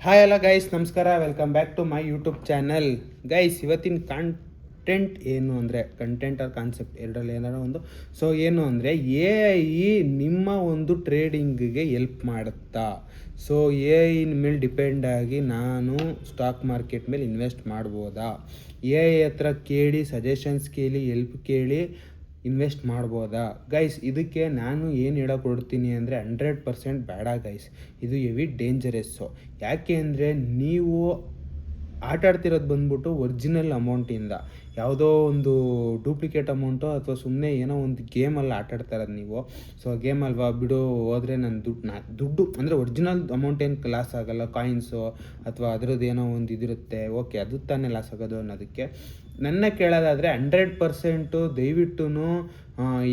Hi ಎಲ್ಲ guys, ನಮಸ್ಕಾರ. Welcome back to my YouTube channel. Guys, ಇವತ್ತಿನ ಕಂಟೆಂಟ್ ಏನು ಅಂದರೆ, ಕಂಟೆಂಟ್ ಆರ್ ಕಾನ್ಸೆಪ್ಟ್ ಎರಡರಲ್ಲಿ ಏನಾರ ಒಂದು. ಸೊ ಏನು ಅಂದರೆ, ಎ ಐ ನಿಮ್ಮ ಒಂದು ಟ್ರೇಡಿಂಗಿಗೆ ಎಲ್ಪ್ ಮಾಡುತ್ತಾ? ಸೊ ಎ ಐ ಮೇಲೆ ಡಿಪೆಂಡ್ ಆಗಿ ನಾನು ಸ್ಟಾಕ್ ಮಾರ್ಕೆಟ್ ಮೇಲೆ ಇನ್ವೆಸ್ಟ್ ಮಾಡ್ಬೋದಾ? ಎ ಐ ಹತ್ರ ಕೇಳಿ, ಸಜೆಷನ್ಸ್ ಕೇಳಿ, ಹೆಲ್ಪ್ ಕೇಳಿ ಇನ್ವೆಸ್ಟ್ ಮಾಡ್ಬೋದಾ? ಗೈಸ್, ಇದಕ್ಕೆ ನಾನು ಏನು ಹೇಳಕೊಡ್ತೀನಿ ಅಂದರೆ 100% ಬೇಡ ಗೈಸ್. ಇದು ಹೆವಿ ಡೇಂಜರಸ್ಸು. ಯಾಕೆ ಅಂದರೆ, ನೀವು ಆಟ ಆಡ್ತಿರೋದು ಬಂದ್ಬಿಟ್ಟು ಒರಿಜಿನಲ್ ಅಮೌಂಟಿಂದ, ಯಾವುದೋ ಒಂದು ಡೂಪ್ಲಿಕೇಟ್ ಅಮೌಂಟು ಅಥವಾ ಸುಮ್ಮನೆ ಏನೋ ಒಂದು ಗೇಮಲ್ಲಿ ಆಟ ಆಡ್ತಾ ಇರೋದು ನೀವು. ಸೊ ಗೇಮ್ ಅಲ್ವಾ ಬಿಡು, ಹೋದರೆ ನನ್ನ ದುಡ್ಡು ಅಂದರೆ ಒರಿಜಿನಲ್ ಅಮೌಂಟ್ ಏನು ಲಾಸ್ ಆಗೋಲ್ಲ. ಕಾಯಿನ್ಸು ಅಥವಾ ಅದರದ್ದು ಏನೋ ಒಂದು ಇದಿರುತ್ತೆ, ಓಕೆ, ಅದು ತಾನೇ ಲಾಸ್ ಆಗೋದು ಅನ್ನೋದಕ್ಕೆ. ನನ್ನ ಕೇಳೋದಾದರೆ 100% ದಯವಿಟ್ಟು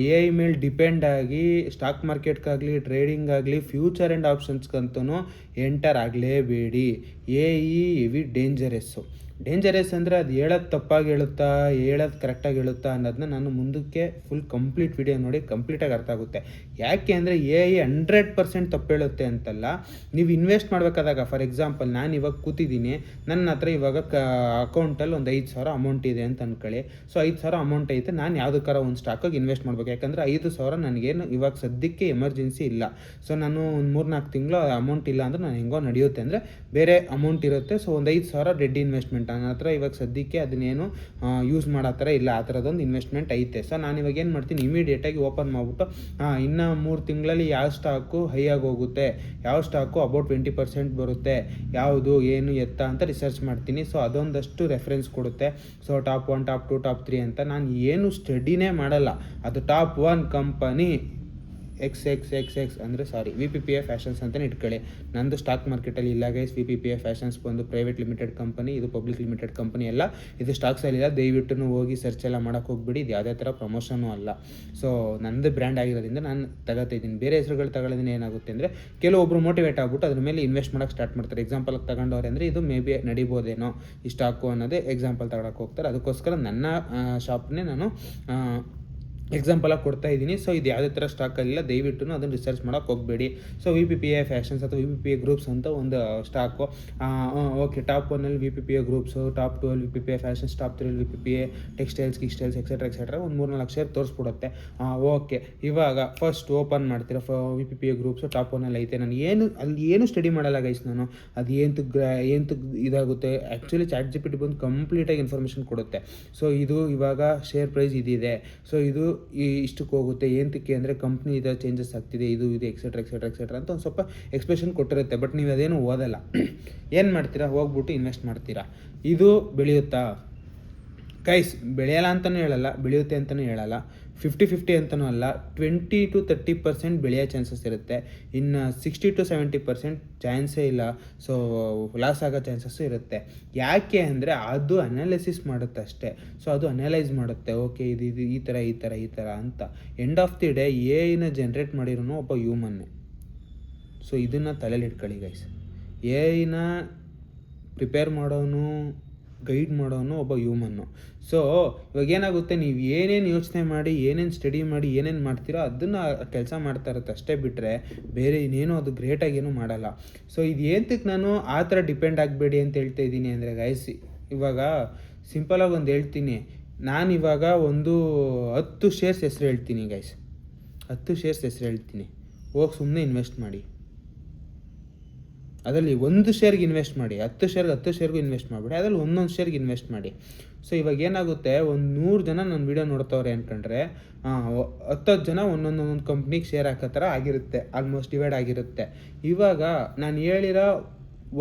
ಎ ಐ ಮೇಲೆ ಡಿಪೆಂಡ್ ಆಗಿ ಸ್ಟಾಕ್ ಮಾರ್ಕೆಟ್ಗಾಗಲಿ, ಟ್ರೇಡಿಂಗ್ ಆಗಲಿ, ಫ್ಯೂಚರ್ ಆ್ಯಂಡ್ ಆಪ್ಷನ್ಸ್ಗಂತೂ ಎಂಟರ್ ಆಗಲೇಬೇಡಿ. ಎ ಐ ಹೆವಿ ಡೇಂಜರಸ್ ಅಂದರೆ ಅದು ಹೇಳೋದು ತಪ್ಪಾಗಿ ಹೇಳುತ್ತಾ, ಹೇಳೋದು ಕರೆಕ್ಟಾಗಿ ಹೇಳುತ್ತಾ ಅನ್ನೋದನ್ನ ನಾನು ಮುಂದಕ್ಕೆ ಫುಲ್ ಕಂಪ್ಲೀಟ್ ವಿಡಿಯೋ ನೋಡಿ ಕಂಪ್ಲೀಟಾಗಿ ಅರ್ಥ ಆಗುತ್ತೆ. ಯಾಕೆ ಅಂದರೆ ಎ ಐ 100% ತಪ್ಪು ಹೇಳುತ್ತೆ ಅಂತಲ್ಲ. ನೀವು ಇನ್ವೆಸ್ಟ್ ಮಾಡಬೇಕಾದಾಗ, ಫಾರ್ ಎಕ್ಸಾಂಪಲ್ ನಾನು ಇವಾಗ ಕೂತಿದ್ದೀನಿ, ನನ್ನ ಹತ್ರ ಇವಾಗ ಅಕೌಂಟಲ್ಲಿ ಒಂದು 5,000 ಅಮೌಂಟ್ ಇದೆ ಅಂತ ಅಂದ್ಕೊಳ್ಳಿ. ಸೊ 5,000 ಅಮೌಂಟ್ ಐತೆ, ನಾನು ಯಾವುದಕ್ಕಾರ ಒಂದು ಸ್ಟಾಕಾಗಿ ಇನ್ವೆಸ್ಟ್ ಮಾಡಬೇಕು. ಯಾಕಂದರೆ 5,000 ನನಗೇನು ಇವಾಗ ಸದ್ಯಕ್ಕೆ ಎಮರ್ಜೆನ್ಸಿ ಇಲ್ಲ. ಸೊ ನಾನು ಒಂದು 3-4 ತಿಂಗಳು ಅಮೌಂಟ್ ಇಲ್ಲ ಅಂದರೆ ನಾನು ಹೆಂಗೋ ನಡೆಯುತ್ತೆ. ಅಂದರೆ ಬೇರೆ ಅಮೌಂಟ್ ಇರುತ್ತೆ. ಸೊ ಒಂದು 5,000 ಡೆಡ್ ಇನ್ವೆಸ್ಟ್ಮೆಂಟ್ ನನ್ನ ಹತ್ರ ಇವಾಗ ಸದ್ಯಕ್ಕೆ ಅದನ್ನೇನು ಯೂಸ್ ಮಾಡೋ ಥರ ಇಲ್ಲ. ಆ ಥರದೊಂದು ಇನ್ವೆಸ್ಟ್ಮೆಂಟ್ ಐತೆ. ಸೊ ನಾನು ಇವಾಗ ಏನು ಮಾಡ್ತೀನಿ, ಇಮಿಡಿಯೇಟಾಗಿ ಓಪನ್ ಮಾಡಿಬಿಟ್ಟು ಇನ್ನು 3 ತಿಂಗಳಲ್ಲಿ ಯಾವ ಸ್ಟಾಕು ಹೈ ಆಗಿ ಹೋಗುತ್ತೆ, ಯಾವ ಸ್ಟಾಕು ಅಬೌಟ್ 20% ಬರುತ್ತೆ, ಯಾವುದು ಏನು ಎತ್ತ ಅಂತ ರಿಸರ್ಚ್ ಮಾಡ್ತೀನಿ. ಸೊ ಅದೊಂದಷ್ಟು ರೆಫರೆನ್ಸ್ ಕೊಡುತ್ತೆ. ಸೊ ಟಾಪ್ 1, ಟಾಪ್ 2, ಟಾಪ್ 3 ಅಂತ ನಾನು ಏನು ಸ್ಟಡಿನೇ ಮಾಡಲ್ಲ. ಅದು ಟಾಪ್ 1 ಕಂಪನಿ XXXX ಅಂದರೆ VPPA ಫ್ಯಾಷನ್ಸ್ ಅಂತಲೇ ಇಟ್ಕೊಳ್ಳಿ. ನಂದು ಸ್ಟಾಕ್ ಮಾರ್ಕೆಟಲ್ಲಿ ಇಲ್ಲ ಗೈಸ್. VPPA ಫ್ಯಾಷನ್ಸ್ ಬಂದು ಪ್ರೈವೇಟ್ ಲಿಮಿಟೆಡ್ ಕಂಪನಿ, ಇದು ಪಬ್ಲಿಕ್ ಲಿಮಿಟೆಡ್ ಕಂಪನಿ ಅಲ್ಲ. ಇದು ಸ್ಟಾಕ್ಸಲ್ಲಿಲ್ಲ. ದಯವಿಟ್ಟು ಹೋಗಿ ಸರ್ಚ್ ಎಲ್ಲ ಮಾಡೋಕ್ಕೆ ಹೋಗ್ಬಿಡಿ. ಇದು ಯಾವುದೇ ಥರ ಪ್ರಮೋಷನು ಅಲ್ಲ. ಸೊ ನಂದು ಬ್ರ್ಯಾಂಡ್ ಆಗಿರೋದ್ರಿಂದ ನಾನು ತಗೋತಿದ್ದೀನಿ. ಬೇರೆ ಹೆಸರುಗಳು ತಗೊಳ್ಳೋದ್ರಿಂದ ಏನಾಗುತ್ತೆ ಅಂದರೆ, ಕೆಲವೊಬ್ಬರು ಮೋಟಿವೇಟ್ ಆಗ್ಬಿಟ್ಟು ಅದ್ರ ಮೇಲೆ ಇನ್ವೆಸ್ಟ್ ಮಾಡೋಕ್ಕೆ ಸ್ಟಾರ್ಟ್ ಮಾಡ್ತಾರೆ. ಎಕ್ಸಾಂಪಲ್ ತಗೊಂಡವ್ರೆ ಅಂದರೆ ಇದು ಮೇ ಬಿ ನಡಿಬೋದೇನೋ ಈ ಸ್ಟಾಕು ಅನ್ನೋದೇ ಎಕ್ಸಾಂಪಲ್ ತಗೊಳಕ್ಕೆ ಹೋಗ್ತಾರೆ. ಅದಕ್ಕೋಸ್ಕರ ನನ್ನ ಶಾಪ್ನೇ ನಾನು ಎಕ್ಸಾಂಪಲಾಗಿ ಕೊಡ್ತಾ ಇದ್ದೀನಿ. ಸೊ ಇದು ಯಾವುದೇ ಥರ ಸ್ಟಾಕಲ್ಲಿಲ್ಲ. ದಯವಿಟ್ಟು ಅದನ್ನು ರಿಸರ್ಚ್ ಮಾಡೋಕ್ಕೆ ಹೋಗಬೇಡಿ. ಸೊ VPPA ಫ್ಯಾಷನ್ಸ್ ಅಥವಾ VPPA ಗ್ರೂಪ್ಸ್ ಅಂತ ಒಂದು ಸ್ಟಾಕು. ಓಕೆ, ಟಾಪ್ 1ಅಲ್ಲಿ VPPA ಗ್ರೂಪ್ಸು, ಟಾಪ್ 2ಅಲ್ಲಿ VPPA ಫ್ಯಾಷನ್ಸ್, ಟಾಪ್ 3ಅಲ್ಲಿ VPPA ಟೆಕ್ಸ್ಟೈಲ್ಸ್ ಎಕ್ಸೆಟ್ರಾ ಒಂದು 3-4 ಶೇರ್ ತೋರಿಸ್ಬಿಡುತ್ತೆ. ಓಕೆ, ಇವಾಗ ಫಸ್ಟ್ ಓಪನ್ ಮಾಡ್ತೀರಾ. VPPA ಗ್ರೂಪ್ಸು ಟಾಪ್ 1ಅಲ್ಲಿ ಐತೆ. ನಾನು ಏನು ಸ್ಟಡಿ ಮಾಡಲ್ಲ ಗೈಸ್. ನಾನು ಅದು ಏನು ಇದಾಗುತ್ತೆ. ಆ್ಯಕ್ಚುಲಿ ChatGPT ಬಂದು ಕಂಪ್ಲೀಟಾಗಿ ಇನ್ಫಾರ್ಮೇಷನ್ ಕೊಡುತ್ತೆ. ಸೊ ಇದು ಇವಾಗ ಶೇರ್ ಪ್ರೈಸ್ ಇದಿದೆ, ಸೊ ಇದು ಇಷ್ಟಕ್ಕೆ ಹೋಗುತ್ತೆ, ಏನಕ್ಕೆ ಅಂದರೆ ಕಂಪ್ನಿ ಇದೆ, ಚೇಂಜಸ್ ಆಗ್ತಿದೆ, ಇದು ಎಕ್ಸೆಟ್ರಾ ಅಂತ ಒಂದು ಸ್ವಲ್ಪ ಎಕ್ಸ್ಪ್ರೆಷನ್ ಕೊಟ್ಟಿರುತ್ತೆ. ಬಟ್ ನೀವು ಅದೇನು ಓದಲ್ಲ. ಏನು ಮಾಡ್ತೀರಾ, ಹೋಗ್ಬಿಟ್ಟು ಇನ್ವೆಸ್ಟ್ ಮಾಡ್ತೀರಾ. ಇದು ಬೆಳೆಯುತ್ತಾ ಗೈಸ್? ಬೆಳೆಯಲ್ಲ ಅಂತಲೂ ಹೇಳಲ್ಲ, ಬೆಳೆಯುತ್ತೆ ಅಂತಲೂ ಹೇಳಲ್ಲ. 50-50 ಅಂತಲೂ ಅಲ್ಲ. 20-30% ಬೆಳೆಯೋ ಚಾನ್ಸಸ್ ಇರುತ್ತೆ. ಇನ್ನು 60-70% ಚಾನ್ಸೇ ಇಲ್ಲ. ಸೊ ಲಾಸ್ ಆಗೋ ಚಾನ್ಸಸ್ಸು ಇರುತ್ತೆ. ಯಾಕೆ ಅಂದರೆ ಅದು ಅನಾಲಿಸಿಸ್ ಮಾಡುತ್ತೆ ಅಷ್ಟೇ. ಸೊ ಅದು ಅನಲೈಸ್ ಮಾಡುತ್ತೆ, ಓಕೆ ಇದು ಈ ಥರ ಅಂತ. End of the day A ಐನ ಜನ್ರೇಟ್ ಮಾಡಿರೋನು ಒಬ್ಬ ಹ್ಯೂಮನ್ನೇ. ಸೊ ಇದನ್ನು ತಲೆಯಲ್ಲಿ ಇಟ್ಕೊಳ್ಳಿ ಗೈಸ್. ಎ ಐನ ಪ್ರಿಪೇರ್ ಮಾಡೋನು, ಗೈಡ್ ಮಾಡೋನು ಒಬ್ಬ ಹ್ಯೂಮನ್ನು. ಸೊ ಇವಾಗ ಏನಾಗುತ್ತೆ, ನೀವು ಏನೇನು ಯೋಚನೆ ಮಾಡಿ, ಏನೇನು ಸ್ಟಡಿ ಮಾಡಿ, ಏನೇನು ಮಾಡ್ತೀರೋ ಅದನ್ನು ಕೆಲಸ ಮಾಡ್ತಾ ಇರುತ್ತೆ ಅಷ್ಟೇ. ಬಿಟ್ಟರೆ ಬೇರೆ ಇನ್ನೇನು ಅದು ಗ್ರೇಟಾಗಿ ಏನೂ ಮಾಡಲ್ಲ. ಸೊ ಇದು ಏನಕ್ಕೆ ನಾನು ಆ ಥರ ಡಿಪೆಂಡ್ ಆಗಬೇಡಿ ಅಂತ ಹೇಳ್ತಾ ಇದ್ದೀನಿ ಅಂದರೆ ಗೈಸ್, ಇವಾಗ ಸಿಂಪಲಾಗಿ ಒಂದು ಹೇಳ್ತೀನಿ. ನಾನಿವಾಗ ಒಂದು 10 ಶೇರ್ಸ್ ಹೆಸರು ಹೇಳ್ತೀನಿ ಗೈಸ್. 10 ಶೇರ್ಸ್ ಹೆಸರು ಹೇಳ್ತೀನಿ. ಹೋಗಿ ಸುಮ್ಮನೆ ಇನ್ವೆಸ್ಟ್ ಮಾಡಿ. ಅದರಲ್ಲಿ ಒಂದು ಶೇರ್ಗೆ ಇನ್ವೆಸ್ಟ್ ಮಾಡಿ. 10 ಶೇರ್ಗೂ ಇನ್ವೆಸ್ಟ್ ಮಾಡಿಬಿಡಿ. ಅದರಲ್ಲಿ ಒಂದೊಂದು ಶೇರ್ಗೆ ಇನ್ವೆಸ್ಟ್ ಮಾಡಿ. ಸೊ ಇವಾಗ ಏನಾಗುತ್ತೆ, ಒಂದು 100 ಜನ ನನ್ನ ವೀಡಿಯೋ ನೋಡ್ತವ್ರೆ ಅಂದ್ಕೊಂಡ್ರೆ 10 ಜನ ಒಂದೊಂದೊಂದು ಕಂಪ್ನಿಗೆ ಶೇರ್ ಹಾಕೋ ಥರ ಆಗಿರುತ್ತೆ. ಆಲ್ಮೋಸ್ಟ್ ಡಿವೈಡ್ ಆಗಿರುತ್ತೆ. ಇವಾಗ ನಾನು ಹೇಳಿರೋ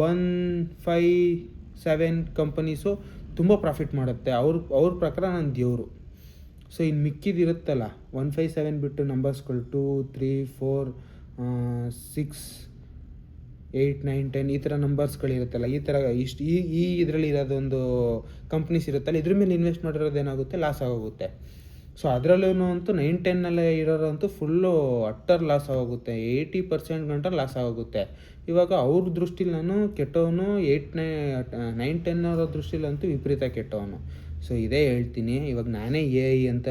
157 ಕಂಪನೀಸು ತುಂಬ ಪ್ರಾಫಿಟ್ ಮಾಡುತ್ತೆ. ಅವ್ರ ಪ್ರಕಾರ ನಾನು ದೇವರು. ಸೊ ಇನ್ನು ಮಿಕ್ಕಿದಿರುತ್ತಲ್ಲ 157 ಬಿಟ್ಟು ನಂಬರ್ಸ್ಗಳು 2, 3, 4, 6, 8, 9, 10 ಈ ಥರ ನಂಬರ್ಸ್ಗಳಿರುತ್ತಲ್ಲ, ಈ ಥರ ಇಷ್ಟು ಇದರಲ್ಲಿ ಇರೋದೊಂದು ಕಂಪ್ನೀಸ್ ಇರುತ್ತಲ್ಲ, ಇದ್ರ ಮೇಲೆ ಇನ್ವೆಸ್ಟ್ ಮಾಡಿರೋದು ಏನಾಗುತ್ತೆ, ಲಾಸ್ ಆಗೋಗುತ್ತೆ. ಸೊ ಅದರಲ್ಲೂ ಅಂತೂ 9-10 ಇರೋರಂತೂ ಫುಲ್ಲು ಅಟ್ಟರ್ ಲಾಸ್ ಆಗೋಗುತ್ತೆ. 80% ಗಂಟ ಲಾಸ್ ಆಗೋಗುತ್ತೆ. ಇವಾಗ ಅವ್ರ ದೃಷ್ಟಿಲಿ ನಾನು ಕೆಟ್ಟವನು, 9-10 ಅವರ ದೃಷ್ಟಿಲಂತೂ ವಿಪರೀತ ಕೆಟ್ಟವನು. ಸೊ ಇದೇ ಹೇಳ್ತೀನಿ. ಇವಾಗ ನಾನೇ ಎ ಐ ಅಂತ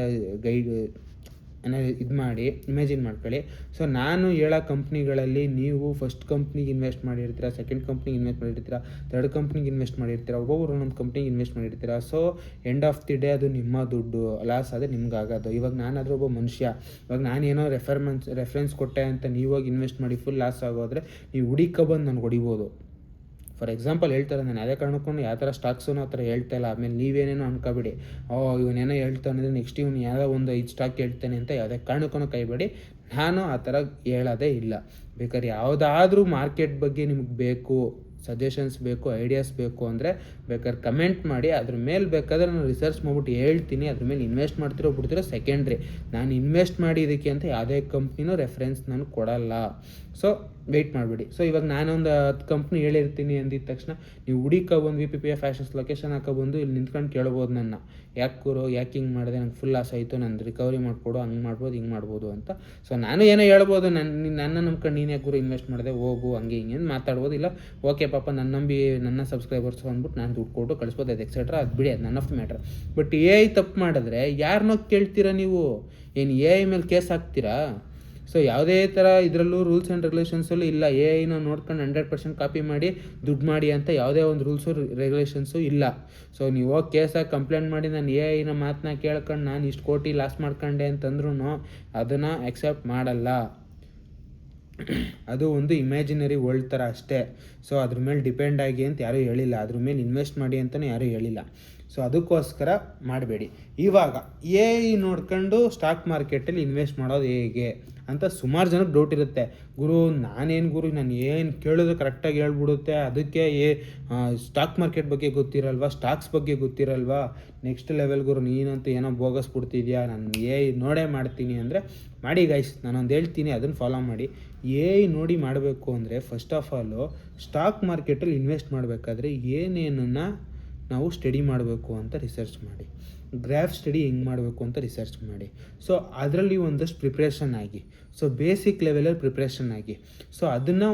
ಇದು ಮಾಡಿ ಇಮ್ಯಾಜಿನ್ ಮಾಡ್ಕೊಳ್ಳಿ. ಸೊ ನಾನು ಹೇಳೋ ಕಂಪ್ನಿಗಳಲ್ಲಿ ನೀವು ಫಸ್ಟ್ ಕಂಪ್ನಿಗೆ ಇನ್ವೆಸ್ಟ್ ಮಾಡಿರ್ತೀರ, ಸೆಕೆಂಡ್ ಕಂಪ್ನಿಗೆ ಇನ್ವೆಸ್ಟ್ ಮಾಡಿರ್ತೀರ, ಥರ್ಡ್ ಕಂಪ್ನಿಗೆ ಇನ್ವೆಸ್ಟ್ ಮಾಡಿರ್ತೀರ, ಒಬ್ಬೊಬ್ರು ಒಂದೊಂದು ಕಂಪ್ನಿಗೆ ಇನ್ವೆಸ್ಟ್ ಮಾಡಿರ್ತೀರ. So end of the day ಅದು ನಿಮ್ಮ ದುಡ್ಡು ಲಾಸ್ ಆದರೆ ನಿಮ್ಗೆ ಆಗೋದು. ಇವಾಗ ನಾನಾದರೂ ಒಬ್ಬ ಮನುಷ್ಯ, ಇವಾಗ ನಾನೇನೋ ರೆಫರೆನ್ಸ್ ಕೊಟ್ಟೆ ಅಂತ ನೀವಾಗಿ ಇನ್ವೆಸ್ಟ್ ಮಾಡಿ ಫುಲ್ ಲಾಸ್ ಆಗೋದ್ರೆ ನೀವು ಹುಡುಕಬಂದು ನನಗೆ ಹೊಡಿಬೋದು. ಫಾರ್ ಎಕ್ಸಾಂಪಲ್ ಹೇಳ್ತಾರೆ, ನಾನು ಯಾವುದೇ ಕಾರಣಕ್ಕೂ ಯಾವ ಥರ ಸ್ಟಾಕ್ಸು ಆ ಥರ ಹೇಳ್ತಾ ಇಲ್ಲ. ಆಮೇಲೆ ನೀವೇನೇನೋ ಅನ್ಕೋಬೇಡಿ, ಇವನೇನೋ ಹೇಳ್ತಾನೆ ನೆಕ್ಸ್ಟ್ ಇವನು ಯಾವುದೋ ಒಂದು 5 ಸ್ಟಾಕ್ ಹೇಳ್ತಾನೆ ಅಂತ ಯಾವುದೇ ಕಾರಣಕ್ಕೂ ಕೈಬೇಡಿ. ನಾನು ಆ ಥರ ಹೇಳೋದೇ ಇಲ್ಲ. ಬೇಕಾದ್ರೆ ಯಾವುದಾದ್ರೂ ಮಾರ್ಕೆಟ್ ಬಗ್ಗೆ ನಿಮ್ಗೆ ಬೇಕು, ಸಜೆಷನ್ಸ್ ಬೇಕು, ಐಡಿಯಾಸ್ ಬೇಕು ಅಂದರೆ ಬೇಕಾದ್ರೆ ಕಮೆಂಟ್ ಮಾಡಿ. ಅದ್ರ ಮೇಲೆ ಬೇಕಾದ್ರೆ ನಾನು ರಿಸರ್ಚ್ ಮಾಡ್ಬಿಟ್ಟು ಹೇಳ್ತೀನಿ. ಅದ್ರ ಮೇಲೆ ಇನ್ವೆಸ್ಟ್ ಮಾಡ್ತಿರೋ ಬಿಡ್ತಿರೋ ಸೆಕೆಂಡ್ರಿ. ನಾನು ಇನ್ವೆಸ್ಟ್ ಮಾಡಿ ಇದಕ್ಕೆ ಅಂತ ಯಾವುದೇ ಕಂಪ್ನಿನೂ ರೆಫರೆನ್ಸ್ ನಾನು ಕೊಡಲ್ಲ. ಸೊ ವೆಯ್ಟ್ ಮಾಡಬೇಡಿ. ಸೊ ಇವಾಗ ನಾನೊಂದು 10 ಕಂಪ್ನಿ ಹೇಳಿರ್ತೀನಿ ಅಂದಿದ ತಕ್ಷಣ ನೀವು ಹುಡುಕಬಂದು VPPF ಫ್ಯಾಷನ್ಸ್ ಲೊಕೇಶನ್ ಹಾಕೊಬಂದು ಇಲ್ಲಿ ನಿಂತ್ಕೊಂಡು ಕೇಳ್ಬೋದು ನನ್ನ, ಯಾಕೆ ಗುರು ಯಾಕೆ ಹಿಂಗೆ ಮಾಡಿದೆ, ನಂಗೆ ಫುಲ್ ಲಾಸ್ ಆಯಿತು, ನಾನು ರಿಕವರಿ ಮಾಡ್ಕೊಡು, ಹಂಗೆ ಮಾಡ್ಬೋದು ಹಿಂಗೆ ಮಾಡ್ಬೋದು ಅಂತ. ಸೊ ನಾನು ಏನೋ ಹೇಳ್ಬೋದು, ನನ್ನ ನಂಬ್ಕೊಂಡು ನೀನು ಯಾಕೆ ಗುರು ಇನ್ವೆಸ್ಟ್ ಮಾಡಿದೆ, ಹೋಗು ಹಂಗೆ ಹಿಂಗೆ ಅಂತ ಮಾತಾಡ್ಬೋದು. ಇಲ್ಲ ಓಕೆ ಪಾಪ ನನ್ನ ಸಬ್ಸ್ಕ್ರೈಬರ್ಸ್ ಅಂದ್ಬಿಟ್ಟು ನಾನು ದುಡ್ಡು ಕೊಟ್ಟು ಕಳಿಸ್ಬೋದು, ಅದು ಎಕ್ಸೆಟ್ರಾ, ಅದು ಬಿಡಿ, ಅದು none of matter. But AI ತಪ್ಪು ಮಾಡಿದ್ರೆ ಯಾರನ್ನೋ ಕೇಳ್ತೀರಾ ನೀವು? ಏನು AI ಮೇಲೆ ಕೇಸ್ ಹಾಕ್ತೀರಾ? ಸೊ ಯಾವುದೇ ಥರ ಇದರಲ್ಲೂ ರೂಲ್ಸ್ ಆ್ಯಂಡ್ ರೆಗ್ಯುಲೇಷನ್ಸಲ್ಲೂ ಇಲ್ಲ AI ನೋಡ್ಕೊಂಡು 100% ಕಾಪಿ ಮಾಡಿ ದುಡ್ಡು ಮಾಡಿ ಅಂತ ಯಾವುದೇ ಒಂದು ರೂಲ್ಸು ರೆಗ್ಯುಲೇಷನ್ಸು ಇಲ್ಲ. ಸೊ ನೀವು ಹೋಗಿ ಕೇಸಾಗಿ ಕಂಪ್ಲೇಂಟ್ ಮಾಡಿ ನಾನು AI ಮಾತನ್ನ ಕೇಳ್ಕೊಂಡು ನಾನು ಇಷ್ಟು ಕೋಟಿ ಲಾಸ್ ಮಾಡ್ಕೊಂಡೆ ಅಂತಂದ್ರೂ ಅದನ್ನು ಎಕ್ಸೆಪ್ಟ್ ಮಾಡಲ್ಲ. ಅದು ಒಂದು ಇಮ್ಯಾಜಿನರಿ ವರ್ಲ್ಡ್ ಥರ ಅಷ್ಟೇ. ಸೊ ಅದ್ರ ಮೇಲೆ ಡಿಪೆಂಡ್ ಆಗಿ ಅಂತ ಯಾರೂ ಹೇಳಿಲ್ಲ, ಅದ್ರ ಮೇಲೆ ಇನ್ವೆಸ್ಟ್ ಮಾಡಿ ಅಂತಲೂ ಯಾರೂ ಹೇಳಿಲ್ಲ. ಸೊ ಅದಕ್ಕೋಸ್ಕರ ಮಾಡಬೇಡಿ. ಇವಾಗ AI ನೋಡ್ಕೊಂಡು ಸ್ಟಾಕ್ ಮಾರ್ಕೆಟಲ್ಲಿ ಇನ್ವೆಸ್ಟ್ ಮಾಡೋದು ಹೇಗೆ ಅಂತ ಸುಮಾರು ಜನಕ್ಕೆ ಡೌಟ್ ಇರುತ್ತೆ. ಗುರು ನಾನೇನು ಗುರು, ನಾನು ಏನು ಕೇಳಿದ್ರು ಕರೆಕ್ಟಾಗಿ ಹೇಳ್ಬಿಡುತ್ತೆ, ಅದಕ್ಕೆ ಸ್ಟಾಕ್ ಮಾರ್ಕೆಟ್ ಬಗ್ಗೆ ಗೊತ್ತಿರಲ್ವಾ, ಸ್ಟಾಕ್ಸ್ ಬಗ್ಗೆ ಗೊತ್ತಿರಲ್ವಾ, ನೆಕ್ಸ್ಟ್ ಲೆವೆಲ್ ಗುರು ನೀನಂತೂ ಏನೋ ಬೋಗಸ್ ಬಿಡ್ತಿದ್ಯಾ, ನಾನು AI ನೋಡೇ ಮಾಡ್ತೀನಿ ಅಂದರೆ ಮಾಡಿ ಗೈಸ್. ನಾನೊಂದು ಹೇಳ್ತೀನಿ, ಅದನ್ನು ಫಾಲೋ ಮಾಡಿ. AI ನೋಡಿ ಮಾಡಬೇಕು ಅಂದರೆ ಫಸ್ಟ್ ಆಫ್ ಆಲು ಸ್ಟಾಕ್ ಮಾರ್ಕೆಟಲ್ಲಿ ಇನ್ವೆಸ್ಟ್ ಮಾಡಬೇಕಾದ್ರೆ ಏನೇನನ್ನು ನಾವು ಸ್ಟಡಿ ಮಾಡಬೇಕು ಅಂತ ರಿಸರ್ಚ್ ಮಾಡಿ, ಗ್ರಾಫ್ ಸ್ಟಡಿ ಹೆಂಗೆ ಮಾಡಬೇಕು ಅಂತ ರಿಸರ್ಚ್ ಮಾಡಿ. ಸೊ ಅದರಲ್ಲಿ ಒಂದಷ್ಟು ಪ್ರಿಪ್ರೇಷನ್ ಆಗಿ, ಸೊ ಬೇಸಿಕ್ ಲೆವೆಲಲ್ಲಿ ಪ್ರಿಪ್ರೇಷನ್ ಆಗಿ, ಸೊ ಅದನ್ನು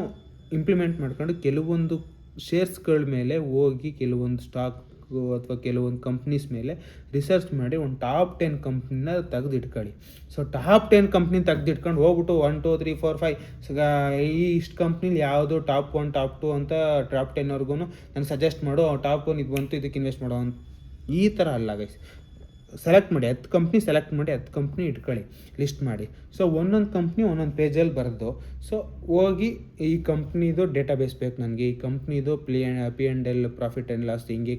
ಇಂಪ್ಲಿಮೆಂಟ್ ಮಾಡ್ಕೊಂಡು ಕೆಲವೊಂದು ಶೇರ್ಸ್ಗಳ ಮೇಲೆ ಹೋಗಿ ಕೆಲವೊಂದು ಸ್ಟಾಕ್ ಅಥವಾ ಕೆಲವೊಂದು ಕಂಪ್ನೀಸ್ ಮೇಲೆ ರಿಸರ್ಚ್ ಮಾಡಿ ಒಂದು ಟಾಪ್ 10 ಕಂಪ್ನಿನ ತೆಗೆದಿಟ್ಕೊಳ್ಳಿ. ಸೊ ಟಾಪ್ 10 ಕಂಪ್ನಿ ತೆಗೆದಿಟ್ಕೊಂಡು ಹೋಗ್ಬಿಟ್ಟು 1 2 3 4 5 ಇಷ್ಟು ಕಂಪ್ನಿಲಿ ಯಾವುದು ಟಾಪ್ 1 ಟಾಪ್ 2 ಅಂತ ಟಾಪ್ 10ವರ್ಗೂ ನಾನು ಸಜೆಸ್ಟ್ ಮಾಡು, ಟಾಪ್ 1 ಇದು ಬಂತು ಇದಕ್ಕೆ ಇನ್ವೆಸ್ಟ್ ಮಾಡೋ ಅಂತ ಈ ಥರ ಅಲ್ಲ ಗೈಸ್. ಸೆಲೆಕ್ಟ್ ಮಾಡಿ 10 ಕಂಪ್ನಿ ಸೆಲೆಕ್ಟ್ ಮಾಡಿ 10 ಕಂಪ್ನಿ ಇಟ್ಕೊಳ್ಳಿ, ಲಿಸ್ಟ್ ಮಾಡಿ. ಸೊ ಒಂದೊಂದು ಕಂಪ್ನಿ ಒಂದೊಂದು ಪೇಜಲ್ಲಿ ಬರೆದು, ಸೊ ಹೋಗಿ ಈ ಕಂಪ್ನಿದು ಡೇಟಾಬೇಸ್ ಬೇಕು ನನಗೆ, ಈ ಕಂಪ್ನಿದು P&L ಪ್ರಾಫಿಟ್ ಆ್ಯಂಡ್ ಲಾಸ್ ಹಿಂಗೆ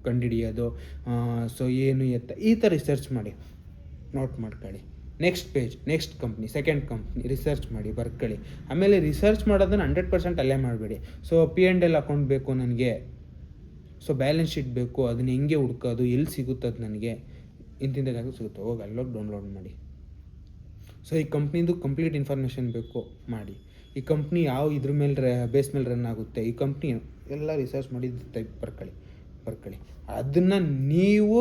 ಕಂಡುಹಿಡಿಯೋದು, ಸೊ ಏನು ಎತ್ತ ಈ ಥರ ರಿಸರ್ಚ್ ಮಾಡಿ ನೋಟ್ ಮಾಡ್ಕೊಳ್ಳಿ. Next page, next company, second company research ಮಾಡಿ ಬರ್ಕೊಳ್ಳಿ. ಆಮೇಲೆ ರಿಸರ್ಚ್ ಮಾಡೋದನ್ನು 100% ಅಲ್ಲೇ ಮಾಡಬೇಡಿ. ಸೊ P&L ಅಕೌಂಟ್ ಬೇಕು ನನಗೆ, ಸೊ ಬ್ಯಾಲೆನ್ಸ್ ಶೀಟ್ ಬೇಕು, ಅದನ್ನ ಹೆಂಗೆ ಹುಡ್ಕೋದು, ಎಲ್ಲಿ ಸಿಗುತ್ತದೆ ನನಗೆ, ಇಂತಿಂಥ ಜಾಗ ಸಿಗುತ್ತೆ, ಹೋಗಿ ಅಲ್ಲೋಗಿ ಡೌನ್ಲೋಡ್ ಮಾಡಿ. ಸೊ ಈ ಕಂಪ್ನಿದು ಕಂಪ್ಲೀಟ್ ಇನ್ಫಾರ್ಮೇಷನ್ ಬೇಕು ಮಾಡಿ. ಈ ಕಂಪ್ನಿ ಯಾವ ಇದ್ರ ಮೇಲೆ ಬೇಸ್ ಮೇಲೆ ರನ್ ಆಗುತ್ತೆ, ಈ ಕಂಪ್ನಿ ಎಲ್ಲ ರಿಸರ್ಚ್ ಮಾಡಿ ಬರ್ಕೊಳ್ಳಿ. ಅದನ್ನು ನೀವು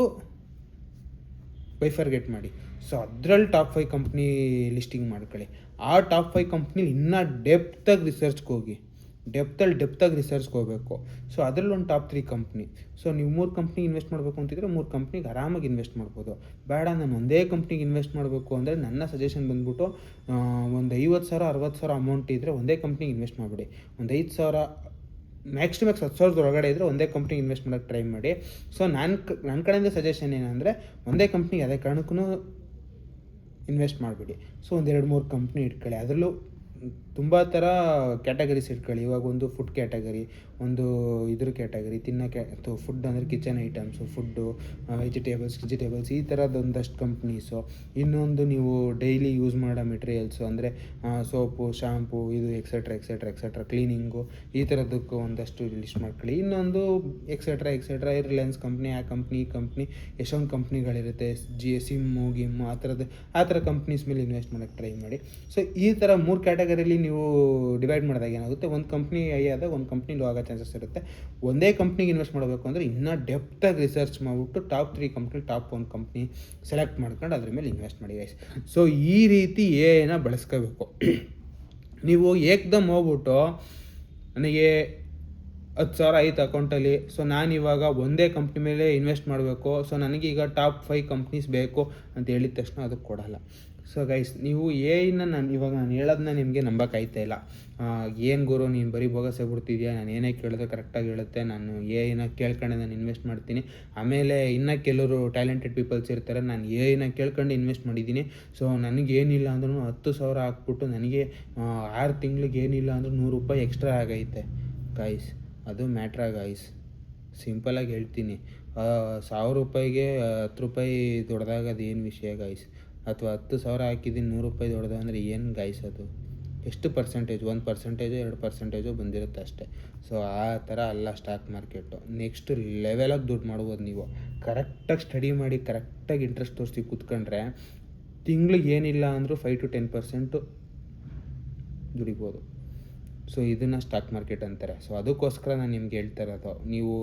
ಬೈಫರ್ಗೆಟ್ ಮಾಡಿ. ಸೊ ಅದರಲ್ಲಿ ಟಾಪ್ 5 ಕಂಪ್ನಿ ಲಿಸ್ಟಿಂಗ್ ಮಾಡ್ಕೊಳ್ಳಿ. ಆ ಟಾಪ್ 5 ಕಂಪ್ನಿಲಿ ಇನ್ನೂ ಡೆಪ್ತಾಗಿ ರಿಸರ್ಚ್ಗೆ ಹೋಗಿ, ಡೆಪ್ತಾಗಿ ರಿಸರ್ಚ್ಗೆ ಹೋಗಬೇಕು. ಸೊ ಅದರಲ್ಲಿ ಒಂದು ಟಾಪ್ 3 ಕಂಪ್ನಿ. ಸೊ ನೀವು 3 ಕಂಪ್ನಿಗೆ ಇನ್ವೆಸ್ಟ್ ಮಾಡಬೇಕು ಅಂತಿದ್ರೆ 3 ಕಂಪ್ನಿಗೆ ಆರಾಮಾಗಿ ಇನ್ವೆಸ್ಟ್ ಮಾಡ್ಬೋದು. ಬೇಡ ನಾನು ಒಂದೇ ಕಂಪ್ನಿಗೆ ಇನ್ವೆಸ್ಟ್ ಮಾಡಬೇಕು ಅಂದರೆ ನನ್ನ ಸಜೆಷನ್ ಬಂದ್ಬಿಟ್ಟು ಒಂದು 50,000 60,000 ಅಮೌಂಟ್ ಇದ್ದರೆ ಒಂದೇ ಕಂಪ್ನಿಗೆ ಇನ್ವೆಸ್ಟ್ ಮಾಡಿಬಿಡಿ. ಒಂದು 5,000 ಮ್ಯಾಕ್ಸ್ ಟು ಮ್ಯಾಕ್ಸ್ 10,000 ಒಳಗಡೆ ಇದ್ದರೆ ಒಂದೇ ಕಂಪ್ನಿಗೆ ಇನ್ವೆಸ್ಟ್ ಮಾಡೋಕ್ಕೆ ಟ್ರೈ ಮಾಡಿ. ಸೊ ನನ್ನ ಕಡೆಯಿಂದ ಸಜೆಷನ್ ಏನಂದರೆ ಒಂದೇ ಕಂಪ್ನಿಗೆ ಯಾವುದೇ ಕಾರಣಕ್ಕೂ ಇನ್ವೆಸ್ಟ್ ಮಾಡಿಬಿಡಿ. ಸೊ ಒಂದು 2-3 ಕಂಪ್ನಿ ಇಟ್ಕೊಳ್ಳಿ. ಅದರಲ್ಲೂ ತುಂಬ ಥರ ಕ್ಯಾಟಗರೀಸ್ ಇಟ್ಕೊಳ್ಳಿ. ಇವಾಗ ಒಂದು ಫುಡ್ ಕ್ಯಾಟಗರಿ, ಒಂದು ಇದ್ರ ಕ್ಯಾಟಗರಿ, ಫುಡ್ ಅಂದರೆ ಕಿಚನ್ ಐಟಮ್ಸು, ಫುಡ್ಡು, ವೆಜಿಟೇಬಲ್ಸ್ ಈ ಥರದೊಂದಷ್ಟು ಕಂಪ್ನೀಸು. ಇನ್ನೊಂದು ನೀವು ಡೈಲಿ ಯೂಸ್ ಮಾಡೋ ಮೆಟೀರಿಯಲ್ಸು ಅಂದರೆ ಸೋಪು, ಶಾಂಪು, ಇದು ಎಕ್ಸೆಟ್ರಾ ಕ್ಲೀನಿಂಗು, ಈ ಥರದಕ್ಕೂ ಒಂದಷ್ಟು ಲಿಸ್ಟ್ ಮಾಡ್ಕೊಳ್ಳಿ. ಇನ್ನೊಂದು ಎಕ್ಸೆಟ್ರಾ ರಿಲಯನ್ಸ್ ಕಂಪ್ನಿ, ಆ ಕಂಪ್ನಿ ಈ ಕಂಪ್ನಿ ಎಷ್ಟೊಂದು ಕಂಪ್ನಿಗಳಿರುತ್ತೆ, ಸಿಮ್ಮು ಗಿಮ್ಮು ಆ ಥರ ಕಂಪ್ನೀಸ್ ಮೇಲೆ ಇನ್ವೆಸ್ಟ್ ಮಾಡೋಕ್ಕೆ ಟ್ರೈ ಮಾಡಿ. ಸೊ ಈ ಥರ 3 ಕ್ಯಾಟಗರಿಲಿ ನೀವು ಡಿವೈಡ್ ಮಾಡಿದಾಗ ಏನಾಗುತ್ತೆ, ಒಂದು ಕಂಪ್ನಿ ಹೈ ಆದಾಗ ಒಂದು ಕಂಪ್ನಿ ಲೋ ಆಗೋ ಚಾನ್ಸಸ್ ಇರುತ್ತೆ. ಒಂದೇ ಕಂಪ್ನಿಗೆ ಇನ್ವೆಸ್ಟ್ ಮಾಡಬೇಕು ಅಂದರೆ ಇನ್ನೂ ಡೆಪ್ತಾಗಿ ರಿಸರ್ಚ್ ಮಾಡಿಬಿಟ್ಟು top 3 company, top 1 company select ಮಾಡ್ಕೊಂಡು ಅದ್ರ ಮೇಲೆ ಇನ್ವೆಸ್ಟ್ ಮಾಡಿ ಗೈಸ್. ಸೊ ಈ ರೀತಿ AI ಬಳಸ್ಕೋಬೇಕು. ನೀವು ಏಕ್ದಮ್ ಹೋಗ್ಬಿಟ್ಟು ನನಗೆ 10,000 ಐತೆ ಅಕೌಂಟಲ್ಲಿ, ಸೊ ನಾನಿವಾಗ ಒಂದೇ ಕಂಪ್ನಿ ಮೇಲೆ ಇನ್ವೆಸ್ಟ್ ಮಾಡಬೇಕು, ಸೊ ನನಗೀಗ ಟಾಪ್ 5 ಕಂಪ್ನೀಸ್ ಬೇಕು ಅಂತ ಹೇಳಿದ ತಕ್ಷಣ ಅದಕ್ಕೆ ಕೊಡಲ್ಲ. ಸೊ ಗೈಸ್, ನೀವು ಎಐನ ನಾನು ಹೇಳೋದನ್ನ ನಿಮಗೆ ನಂಬಕ್ಕಾಯ್ತಾ ಇಲ್ಲ. ಏನು ಗುರು ನೀನು ಬರೀ ಬೋಗಸೆ ಬಿಡ್ತಿದ್ಯಾ, ನಾನು ಏನೇ ಕೇಳಿದ್ರೆ ಕರೆಕ್ಟಾಗಿ ಹೇಳುತ್ತೆ, ನಾನು ಎಐನ ಕೇಳ್ಕೊಂಡೆ ನಾನು ಇನ್ವೆಸ್ಟ್ ಮಾಡ್ತೀನಿ. ಆಮೇಲೆ ಇನ್ನೂ ಕೆಲವರು ಟ್ಯಾಲೆಂಟೆಡ್ ಪೀಪಲ್ಸ್ ಇರ್ತಾರೆ, ನಾನು ಎಐನ ಕೇಳ್ಕೊಂಡು ಇನ್ವೆಸ್ಟ್ ಮಾಡಿದ್ದೀನಿ. ಸೊ ನನಗೇನಿಲ್ಲ ಅಂದ್ರೂ 10,000 ಹಾಕ್ಬಿಟ್ಟು ನನಗೆ 6 ತಿಂಗ್ಳಿಗೆ ಏನಿಲ್ಲ ಅಂದರೂ ₹100 ಎಕ್ಸ್ಟ್ರಾ ಆಗೈತೆ ಗಾಯ್ಸ್. ಅದು ಮ್ಯಾಟ್ರಾ ಗಾಯ್ಸ್, ಸಿಂಪಲಾಗಿ ಹೇಳ್ತೀನಿ. ₹1,000ಗೆ ₹10 ದೊಡ್ಡದಾಗೋದು ಏನು ವಿಷಯ ಗಾಯ್ಸ್? ಅಥವಾ 10,000 ಹಾಕಿದ್ದೀನಿ ₹100 ದೊಡ್ಡದು ಅಂದರೆ ಏನು ಗಾಯ್ಸ್? ಅದು ಎಷ್ಟು ಪರ್ಸೆಂಟೇಜ್? 1% 2% ಬಂದಿರುತ್ತೆ ಅಷ್ಟೇ. ಸೊ ಆ ಥರ ಅಲ್ಲ ಸ್ಟಾಕ್ ಮಾರ್ಕೆಟು. ನೆಕ್ಸ್ಟ್ ಲೆವೆಲಾಗಿ ದುಡ್ಡು ಮಾಡ್ಬೋದು ನೀವು. ಕರೆಕ್ಟಾಗಿ ಸ್ಟಡಿ ಮಾಡಿ, ಕರೆಕ್ಟಾಗಿ ಇಂಟ್ರೆಸ್ಟ್ ತೋರಿಸಿ ಕೂತ್ಕೊಂಡ್ರೆ ತಿಂಗ್ಳಿಗೆ ಏನಿಲ್ಲ ಅಂದರೂ 5 to 10% ದುಡಿಬೋದು. ಸೊ ಇದನ್ನು ಸ್ಟಾಕ್ ಮಾರ್ಕೆಟ್ ಅಂತಾರೆ. ಸೊ ಅದಕ್ಕೋಸ್ಕರ ನಾನು ನಿಮ್ಗೆ ಹೇಳ್ತಾ ಇರೋದು, ನೀವು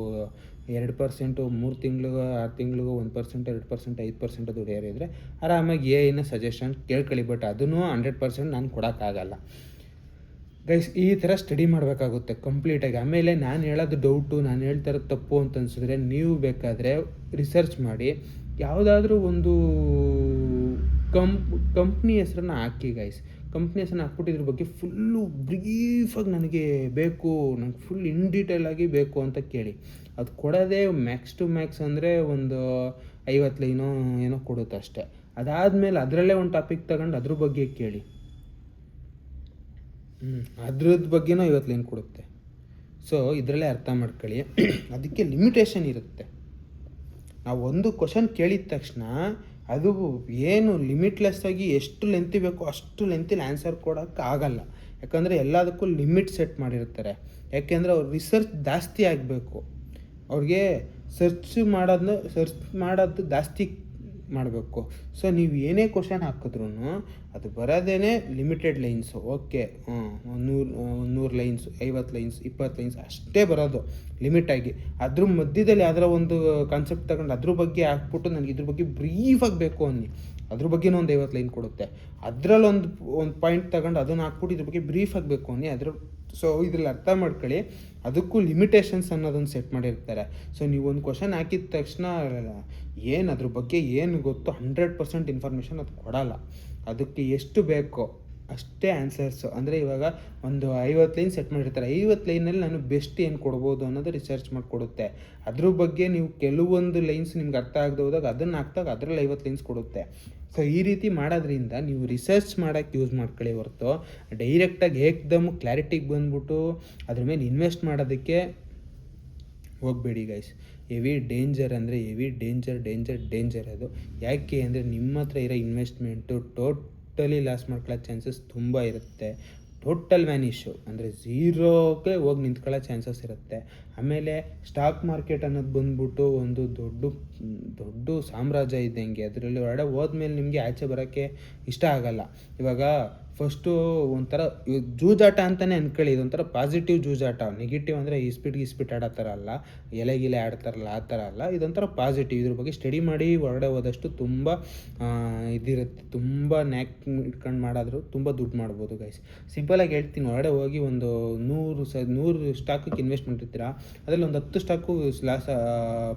2%, 3 ತಿಂಗ್ಳಿಗೆ, 6 ತಿಂಗ್ಳಿಗೆ 1%, 2%, 5% ದುಡಿಯೋರಿದ್ರೆ ಆರಾಮಾಗಿ ಎಐನ ಸಜೆಷನ್ ಕೇಳ್ಕೊಳ್ಳಿ. ಬಟ್ ಅದನ್ನು 100% ನಾನು ಕೊಡೋಕ್ಕಾಗಲ್ಲ ಗೈಸ್. ಈ ಥರ ಸ್ಟಡಿ ಮಾಡಬೇಕಾಗುತ್ತೆ ಕಂಪ್ಲೀಟಾಗಿ. ಆಮೇಲೆ ನಾನು ಹೇಳೋದು ಡೌಟು, ನಾನು ಹೇಳ್ತಾ ಇರೋದು ತಪ್ಪು ಅಂತ ಅನಿಸಿದ್ರೆ ನೀವು ಬೇಕಾದರೆ ರಿಸರ್ಚ್ ಮಾಡಿ ಯಾವುದಾದ್ರೂ ಒಂದು ಕಂಪ್ನಿ ಹೆಸ್ರನ್ನ ಹಾಕಿ ಗೈಸ್. ಕಂಪ್ನಿ ಹೆಸ್ರನ್ನ ಹಾಕ್ಬಿಟ್ಟು ಇದ್ರ ಬಗ್ಗೆ ಫುಲ್ಲು ಬ್ರೀಫಾಗಿ ನನಗೆ ಬೇಕು, ನನಗೆ ಫುಲ್ ಇನ್ ಡೀಟೇಲ್ ಆಗಿ ಬೇಕು ಅಂತ ಕೇಳಿ. ಅದು ಕೊಡೋದೇ ಮ್ಯಾಕ್ಸ್ ಟು ಮ್ಯಾಕ್ಸ್ ಅಂದರೆ ಒಂದು 50 ಲೈನೋ ಏನೋ ಕೊಡುತ್ತೆ ಅಷ್ಟೇ. ಅದಾದಮೇಲೆ ಅದರಲ್ಲೇ ಒಂದು ಟಾಪಿಕ್ ತಗೊಂಡು ಅದ್ರ ಬಗ್ಗೆ ಕೇಳಿ. ಅದ್ರದ್ದು ಬಗ್ಗೆನೂ 50 ಲೈನ್ ಕೊಡುತ್ತೆ. ಸೊ ಇದರಲ್ಲೇ ಅರ್ಥ ಮಾಡ್ಕೊಳ್ಳಿ. ಅದಕ್ಕೆ ಲಿಮಿಟೇಷನ್ ಇರುತ್ತೆ. ನಾವು ಒಂದು ಕ್ವಶನ್ ಕೇಳಿದ ತಕ್ಷಣ ಅದು ಏನು ಲಿಮಿಟ್ಲೆಸ್ ಆಗಿ ಎಷ್ಟು ಲೆಂತಿ ಬೇಕೋ ಅಷ್ಟು ಲೆಂತಿಲಿ ಆನ್ಸರ್ ಕೊಡೋಕ್ಕೆ ಆಗಲ್ಲ. ಯಾಕಂದರೆ ಎಲ್ಲದಕ್ಕೂ ಲಿಮಿಟ್ ಸೆಟ್ ಮಾಡಿರ್ತಾರೆ. ಯಾಕೆಂದರೆ ಅವ್ರು ರಿಸರ್ಚ್ ಜಾಸ್ತಿ ಆಗಬೇಕು, ಅವ್ರಿಗೆ ಸರ್ಚ್ ಮಾಡೋದು ಜಾಸ್ತಿ ಮಾಡಬೇಕು. ಸೊ ನೀವು ಏನೇ ಕ್ವಶನ್ ಹಾಕಿದ್ರೂ ಅದು ಬರೋದೇ limited lines. Okay, 100 lines, 50 lines, 20 lines ಅಷ್ಟೇ ಬರೋದು ಲಿಮಿಟಾಗಿ. ಅದ್ರ ಮಧ್ಯದಲ್ಲಿ ಯಾವ್ದಾರ ಒಂದು ಕಾನ್ಸೆಪ್ಟ್ ತಗೊಂಡು ಅದ್ರ ಬಗ್ಗೆ ಹಾಕ್ಬಿಟ್ಟು ನನಗೆ ಇದ್ರ ಬಗ್ಗೆ ಬ್ರೀಫಾಗಿ ಬೇಕು ಅನ್ನಿ, ಅದ್ರ ಬಗ್ಗೆನೂ ಒಂದು 50 ಲೈನ್ ಕೊಡುತ್ತೆ. ಅದರಲ್ಲಿ ಒಂದು ಪಾಯಿಂಟ್ ತಗೊಂಡು ಅದನ್ನು ಹಾಕ್ಬಿಟ್ಟು ಇದ್ರ ಬಗ್ಗೆ ಬ್ರೀಫಾಗಿ ಬೇಕು ಅನ್ನಿ ಅದ್ರ. ಸೊ ಇದ್ರಲ್ಲಿ ಅರ್ಥ ಮಾಡ್ಕೊಳ್ಳಿ, ಅದಕ್ಕೂ ಲಿಮಿಟೇಷನ್ಸ್ ಅನ್ನೋದೊಂದು ಸೆಟ್ ಮಾಡಿರ್ತಾರೆ. ಸೊ ನೀವು ಒಂದು ಕ್ವಶನ್ ಹಾಕಿದ ತಕ್ಷಣ ಏನು ಅದ್ರ ಬಗ್ಗೆ ಏನು ಗೊತ್ತು 100% ಇನ್ಫಾರ್ಮೇಷನ್ ಅದು ಕೊಡೋಲ್ಲ. ಅದಕ್ಕೆ ಎಷ್ಟು ಬೇಕೋ ಅಷ್ಟೇ ಆನ್ಸರ್ಸು. ಅಂದರೆ ಇವಾಗ ಒಂದು 50 ಲೈನ್ ಸೆಟ್ ಮಾಡಿರ್ತಾರೆ, 50 ಲೈನಲ್ಲಿ ನಾನು ಬೆಸ್ಟ್ ಏನು ಕೊಡ್ಬೋದು ಅನ್ನೋದು ರಿಸರ್ಚ್ ಮಾಡಿಕೊಡುತ್ತೆ. ಅದ್ರ ಬಗ್ಗೆ ನೀವು ಕೆಲವೊಂದು ಲೈನ್ಸ್ ನಿಮ್ಗೆ ಅರ್ಥ ಆಗದೆ ಹೋದಾಗ ಅದನ್ನು ಹಾಕ್ದಾಗ ಅದರಲ್ಲಿ 50 ಲೈನ್ಸ್ ಕೊಡುತ್ತೆ. ಸೊ ಈ ರೀತಿ ಮಾಡೋದ್ರಿಂದ ನೀವು ರಿಸರ್ಚ್ ಮಾಡೋಕ್ಕೆ ಯೂಸ್ ಮಾಡ್ಕೊಳ್ಳಿ ಹೊರತು ಡೈರೆಕ್ಟಾಗಿ ಏಕ್ದಮ್ ಕ್ಲಾರಿಟಿಗೆ ಬಂದ್ಬಿಟ್ಟು ಅದ್ರ ಮೇಲೆ ಇನ್ವೆಸ್ಟ್ ಮಾಡೋದಕ್ಕೆ ಹೋಗಬೇಡಿ ಗೈಸ್. ಹೆವಿ ಡೇಂಜರ್ ಅಂದರೆ ಹೆವಿ ಡೇಂಜರ್ ಅದು. ಯಾಕೆ ಅಂದರೆ ನಿಮ್ಮ ಹತ್ರ ಇರೋ ಇನ್ವೆಸ್ಟ್ಮೆಂಟು ಟೋಟಲಿ ಲಾಸ್ ಮಾಡ್ಕೊಳ್ಳೋ ಚಾನ್ಸಸ್ ತುಂಬ ಇರುತ್ತೆ. ಟೋಟಲ್ ವ್ಯಾನಿಶು ಅಂದರೆ ಝೀರೋಗೆ ಹೋಗಿ ನಿಂತ್ಕೊಳ್ಳೋ ಚಾನ್ಸಸ್ ಇರುತ್ತೆ. ಆಮೇಲೆ ಸ್ಟಾಕ್ ಮಾರ್ಕೆಟ್ ಅನ್ನೋದು ಬಂದ್ಬಿಟ್ಟು ಒಂದು ದೊಡ್ಡ ಸಾಮ್ರಾಜ್ಯ ಇದ್ದಂಗೆ. ಅದರಲ್ಲಿ ಹೊರಗಡೆ ಹೋದ್ಮೇಲೆ ನಿಮಗೆ ಆಚೆ ಬರೋಕ್ಕೆ ಇಷ್ಟ ಆಗಲ್ಲ. ಇವಾಗ ಫಸ್ಟು ಒಂಥರ ಜೂಜಾಟ ಅಂತಲೇ ಅಂದ್ಕೊಳ್ಳಿ. ಇದೊಂಥರ ಪಾಸಿಟಿವ್ ಜೂಜಾಟ. ನೆಗೆಟಿವ್ ಅಂದರೆ ಇಸ್ಪೀಟ್ ಆಡೋ ಥರ ಅಲ್ಲ, ಎಲೆಗಿಲೆ ಆಡ್ತಾರಲ್ಲ ಆ ಥರ ಅಲ್ಲ. ಇದೊಂಥರ ಪಾಸಿಟಿವ್. ಇದ್ರ ಬಗ್ಗೆ ಸ್ಟಡಿ ಮಾಡಿ ಹೊರಗಡೆ ಹೋದಷ್ಟು ತುಂಬ ಇದಿರುತ್ತೆ. ತುಂಬ ನ್ಯಾಕ್ ಇಟ್ಕೊಂಡು ಮಾಡಾದರೂ ತುಂಬ ದುಡ್ಡು ಮಾಡ್ಬೋದು ಗೈಸ್. ಸಿಂಪಲಾಗಿ ಹೇಳ್ತೀನಿ, ಹೊರಗಡೆ ಹೋಗಿ ಒಂದು 100 ಸ್ಟಾಕಿಗೆ ಇನ್ವೆಸ್ಟ್ ಮಾಡಿರ್ತೀರಾ, ಅದರಲ್ಲಿ ಒಂದು 10 ಸ್ಟಾಕು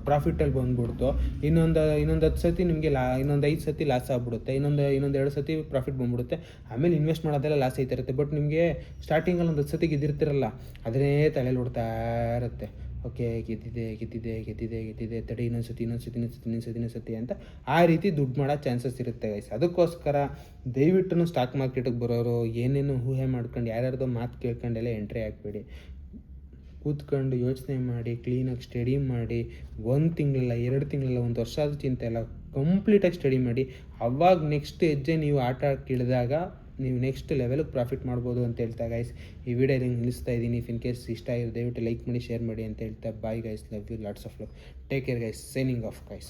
ಪ್ರಾಫಿಟಲ್ಲಿ ಬಂದ್ಬಿಡ್ತು. ಇನ್ನೊಂದು 10 ಸತಿ ನಿಮಗೆ ಇನ್ನೊಂದು 5 ಸತಿ ಲಾಸ್ ಆಗ್ಬಿಡುತ್ತೆ. ಇನ್ನೊಂದು 2 ಸತಿ ಪ್ರಾಫಿಟ್ ಬಂದ್ಬಿಡುತ್ತೆ. ಆಮೇಲೆ ಇನ್ವೆಸ್ಟ್ ಮಾಡೋದೆಲ್ಲ ಲಾಸ್ ಐತೆ ಇರುತ್ತೆ. ಬಟ್ ನಿಮಗೆ ಸ್ಟಾರ್ಟಿಂಗಲ್ಲಿ ಒಂದು 10 ಸತಿ ಗೆದ್ದಿರ್ತಿರಲ್ಲ, ಅದನ್ನೇ ತಲೆಯಲ್ಲಿ ಹೊಡ್ತಾ ಇರುತ್ತೆ. ಓಕೆ, ಗೆದ್ದಿದೆ ತಡಿ, ಇನ್ನೊಂದು ಸತಿ ಅಂತ ಆ ರೀತಿ ದುಡ್ಡು ಮಾಡೋ ಚಾನ್ಸಸ್ ಇರುತ್ತೆ ಗೈಸ್. ಅದಕ್ಕೋಸ್ಕರ ದಯವಿಟ್ಟು ಸ್ಟಾಕ್ ಮಾರ್ಕೆಟಿಗೆ ಬರೋರು ಏನೇನು ಊಹೆ ಮಾಡ್ಕೊಂಡು ಯಾರ್ಯಾರ್ದೋ ಮಾತು ಕೇಳ್ಕೊಂಡೆಲ್ಲ ಎಂಟ್ರಿ ಹಾಕ್ಬೇಡಿ. ಕೂತ್ಕೊಂಡು ಯೋಚನೆ ಮಾಡಿ, ಕ್ಲೀನಾಗಿ ಸ್ಟಡಿ ಮಾಡಿ, 1 ತಿಂಗಳಲ್ಲ, 2 ತಿಂಗಳಲ್ಲ, 1 ವರ್ಷ ಆದರೂ ಚಿಂತೆ ಇಲ್ಲ, ಕಂಪ್ಲೀಟಾಗಿ ಸ್ಟಡಿ ಮಾಡಿ. ಅವಾಗ ನೆಕ್ಸ್ಟ್ ಹೆಜ್ಜೆ ನೀವು ಆಟ ಇಳಿದಾಗ ನೀವು ನೆಕ್ಸ್ಟ್ ಲೆವೆಲ್ಗೆ ಪ್ರಾಫಿಟ್ ಮಾಡ್ಬೋದು ಅಂತ ಹೇಳ್ತಾ ಗೈಸ್ ಈ ವಿಡಿಯೋ ನಿಲ್ಲಿಸ್ತಾ ಇದ್ದೀನಿ. ಇಫ್ ಇನ್ ಕೇಸ್ ಇಷ್ಟ ಆಗಿದೆ ದಯವಿಟ್ಟು ಲೈಕ್ ಮಾಡಿ, ಶೇರ್ ಮಾಡಿ ಅಂತ ಹೇಳ್ತಾ bye guys. Love you, lots of love. Take care guys. Signing off guys.